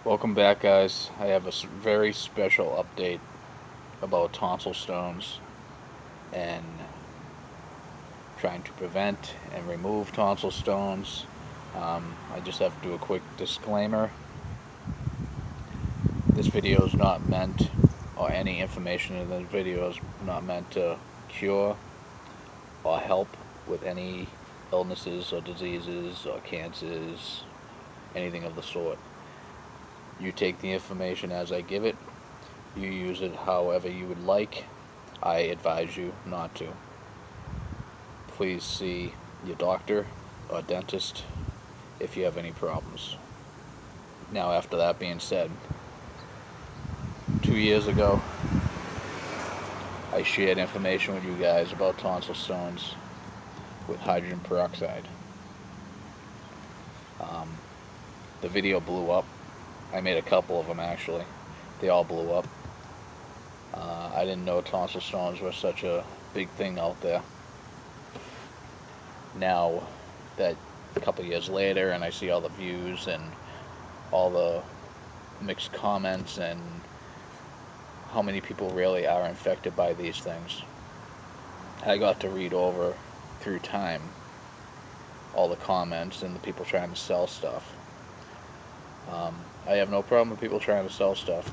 Welcome back, guys. I have a very special update about tonsil stones and trying to prevent and remove tonsil stones. I just have to do a quick disclaimer. This video is not meant, or any information in the video is not meant to cure or help with any illnesses or diseases or cancers, anything of the sort. You take the information as I give it. You use it however you would like. I advise you not to. Please see your doctor or dentist if you have any problems. Now, after that being said, 2 years ago, I shared information with you guys about tonsil stones with hydrogen peroxide. The video blew up. I made a couple of them actually. They all blew up. I didn't know tonsil stones were such a big thing out there. Now that a couple years later, and I see all the views and all the mixed comments and how many people really are infected by these things, I got to read over through time all the comments and the people trying to sell stuff. I have no problem with people trying to sell stuff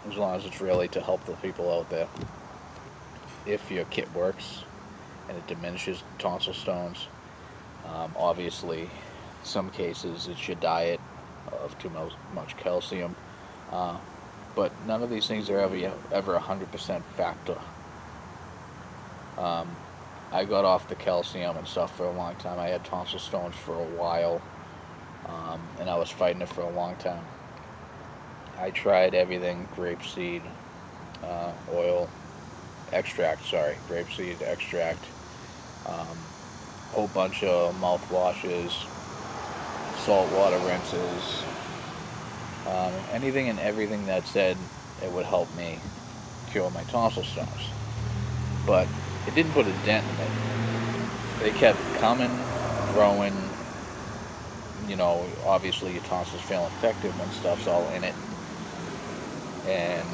as long as it's really to help the people out there. If your kit works and it diminishes tonsil stones, obviously some cases it's your diet of too much calcium, but none of these things are ever 100% factor. I got off the calcium and stuff for a long time. I had tonsil stones for a while, and I was fighting it for a long time. I tried everything: grapeseed oil extract, grapeseed extract, whole bunch of mouthwashes, salt water rinses, anything and everything that said it would help me cure my tonsil stones. But it didn't put a dent in it. They kept coming, growing. Obviously your tonsils feel infected when stuff's all in it. And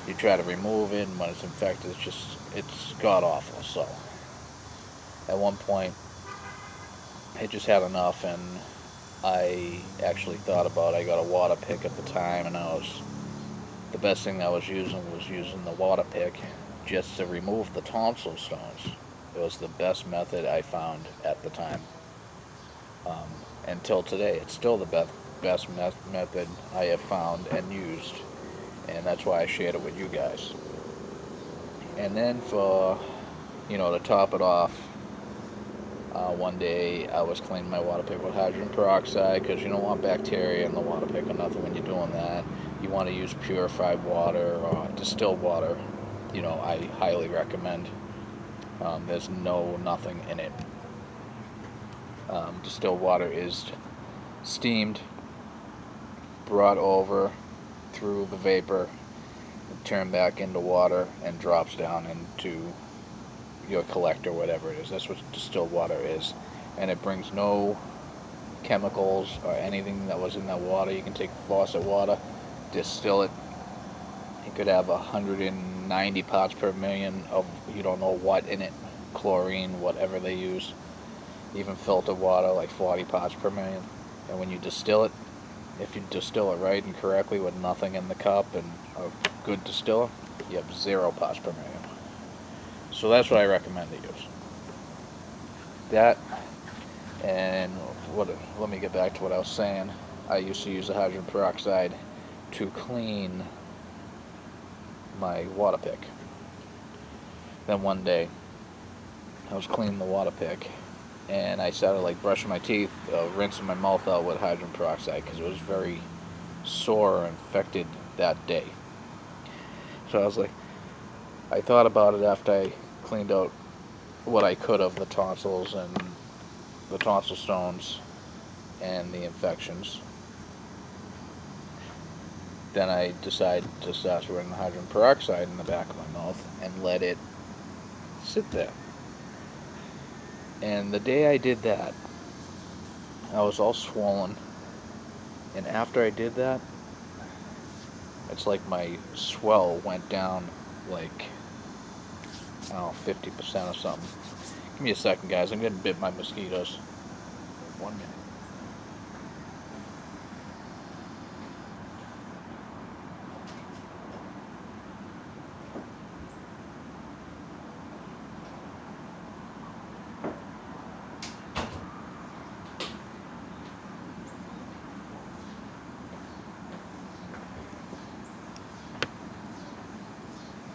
you try to remove it, and when it's infected, it's god awful. So at one point I just had enough, and I actually thought about I got a water pick at the time, and the best thing I was using the water pick just to remove the tonsil stones. It was the best method I found at the time. Until today, it's still the best method I have found and used, and that's why I shared it with you guys. And then to top it off, one day I was cleaning my water pick with hydrogen peroxide, because you don't want bacteria in the water pick or nothing when you're doing that. You want to use purified water or distilled water. I highly recommend. There's nothing in it. Distilled water is steamed, brought over through the vapor, turned back into water, and drops down into your collector, whatever it is. That's what distilled water is. And it brings no chemicals or anything that was in that water. You can take faucet water, distill it. It could have 190 parts per million of you don't know what in it, chlorine, whatever they use. Even filtered water, like 40 parts per million. And when you distill it, if you distill it right and correctly with nothing in the cup and a good distiller, you have 0 parts per million. So that's what I recommend to use. That, and let me get back to what I was saying. I used to use the hydrogen peroxide to clean my water pick. Then one day, I was cleaning the water pick, and I started brushing my teeth, rinsing my mouth out with hydrogen peroxide, because it was very sore or infected that day. So I thought about it after I cleaned out what I could of the tonsils and the tonsil stones and the infections. Then I decided to start spraying the hydrogen peroxide in the back of my mouth and let it sit there. And the day I did that, I was all swollen, And after I did that, it's like my swell went down like, I don't know, 50% or something. Give me a second, guys. I'm getting bit by mosquitoes. 1 minute.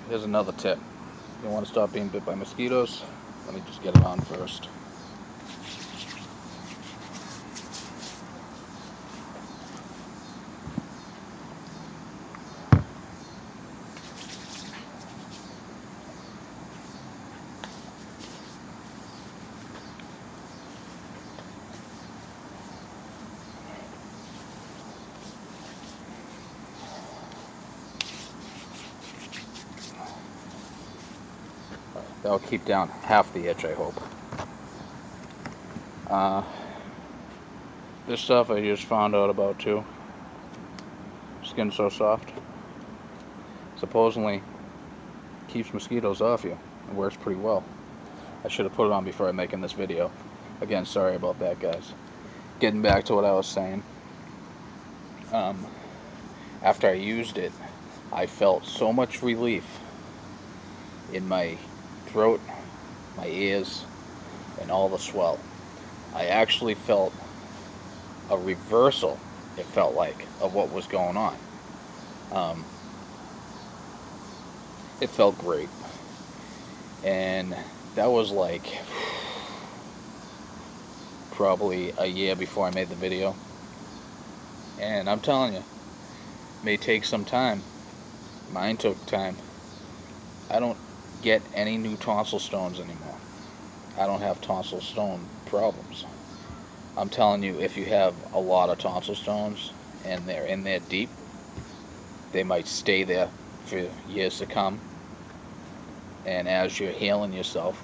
Here's another tip. You want to stop being bit by mosquitoes? Let me just get it on first. That'll keep down half the itch, I hope. This stuff I just found out about too. Skin so soft. Supposedly keeps mosquitoes off you. It works pretty well. I should have put it on before I'm making this video. Again, sorry about that, guys. Getting back to what I was saying. After I used it, I felt so much relief in my throat, my ears, and all the swell. I actually felt a reversal, it felt like, of what was going on. It felt great. And that was like probably a year before I made the video. And I'm telling you, it may take some time. Mine took time. I don't get any new tonsil stones anymore. I don't have tonsil stone problems. I'm telling you, if you have a lot of tonsil stones and they're in there deep, they might stay there for years to come. And as you're healing yourself,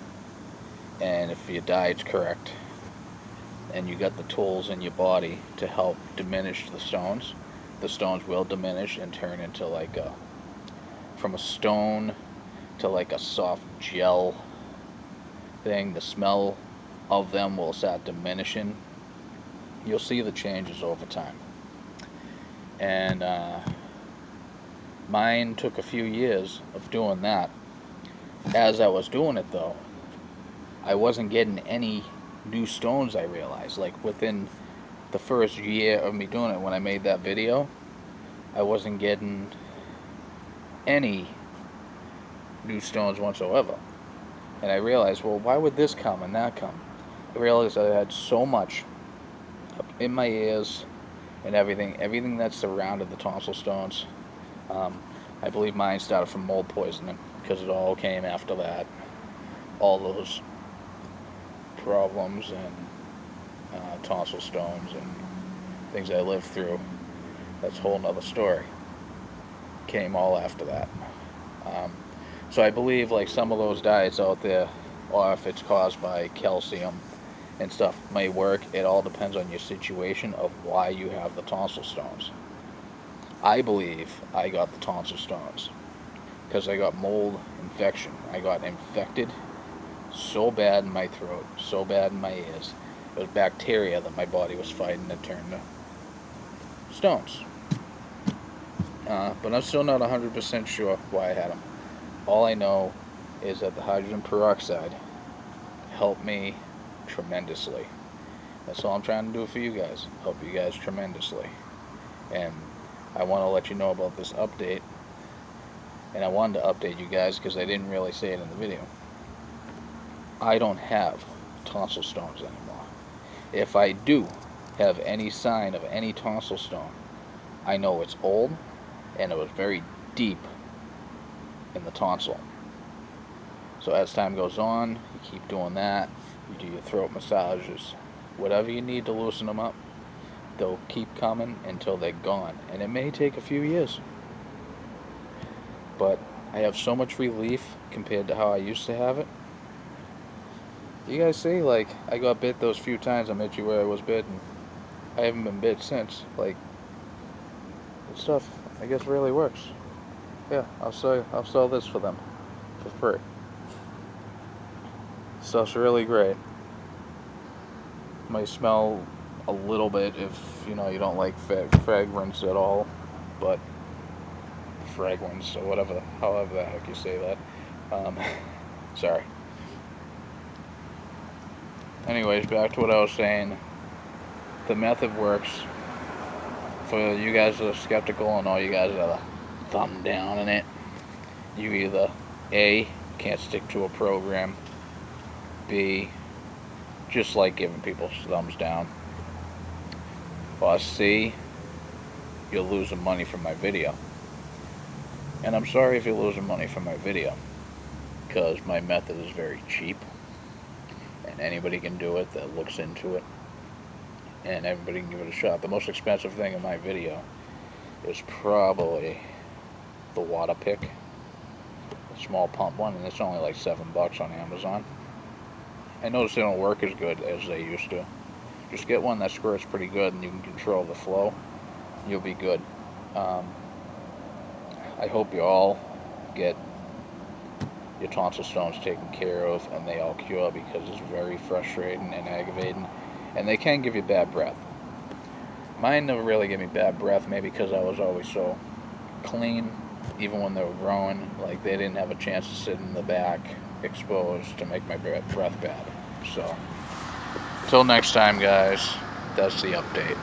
and if your diet's correct, and you got the tools in your body to help diminish the stones will diminish and turn into like from a stone to like a soft gel thing. The smell of them will start diminishing. You'll see the changes over time. And mine took a few years of doing that. As I was doing it though, I wasn't getting any new stones, I realized. Like within the first year of me doing it, when I made that video, I wasn't getting any new stones whatsoever. And I realized, well, why would this come and that come? I realized I had so much in my ears and everything that surrounded the tonsil stones. I believe mine started from mold poisoning, because it all came after that. All those problems and tonsil stones and things I lived through, that's a whole nother story, came all after that. So I believe like some of those diets out there, or if it's caused by calcium and stuff, may work. It all depends on your situation of why you have the tonsil stones. I believe I got the tonsil stones because I got mold infection. I got infected so bad in my throat, so bad in my ears. It was bacteria that my body was fighting to turn to stones. But I'm still not 100% sure why I had them. All I know is that the hydrogen peroxide helped me tremendously. That's all I'm trying to do for you guys. Help you guys tremendously. And I want to let you know about this update. And I wanted to update you guys because I didn't really say it in the video. I don't have tonsil stones anymore. If I do have any sign of any tonsil stone, I know it's old and it was very deep in the tonsil. So as time goes on, you keep doing that, you do your throat massages, whatever you need to loosen them up, they'll keep coming until they're gone. And it may take a few years. But I have so much relief compared to how I used to have it. You guys see, like, I got bit those few times I met you where I was bit, and I haven't been bit since. Like, stuff, I guess, really works. Yeah, I'll sell this for them for free. Stuff's really great. Might smell a little bit if you don't like fragrance at all, but fragrance or whatever, however the heck you say that. Sorry. Anyways, back to what I was saying. The method works. For you guys that are skeptical and all you guys that are thumb down in it, you either A, can't stick to a program, B, just like giving people thumbs down, or C, you're losing money from my video. And I'm sorry if you're losing money from my video, because my method is very cheap, and anybody can do it that looks into it, and everybody can give it a shot. The most expensive thing in my video is probably the water pick, the small pump one, and it's only like $7 on Amazon. I noticed they don't work as good as they used to. Just get one that squirts pretty good and you can control the flow. You'll be good. I hope you all get your tonsil stones taken care of and they all cure, because it's very frustrating and aggravating, and they can give you bad breath. Mine never really gave me bad breath, maybe because I was always so clean, even when they were growing. Like, they didn't have a chance to sit in the back exposed to make my breath bad. So, till next time, guys, that's the update.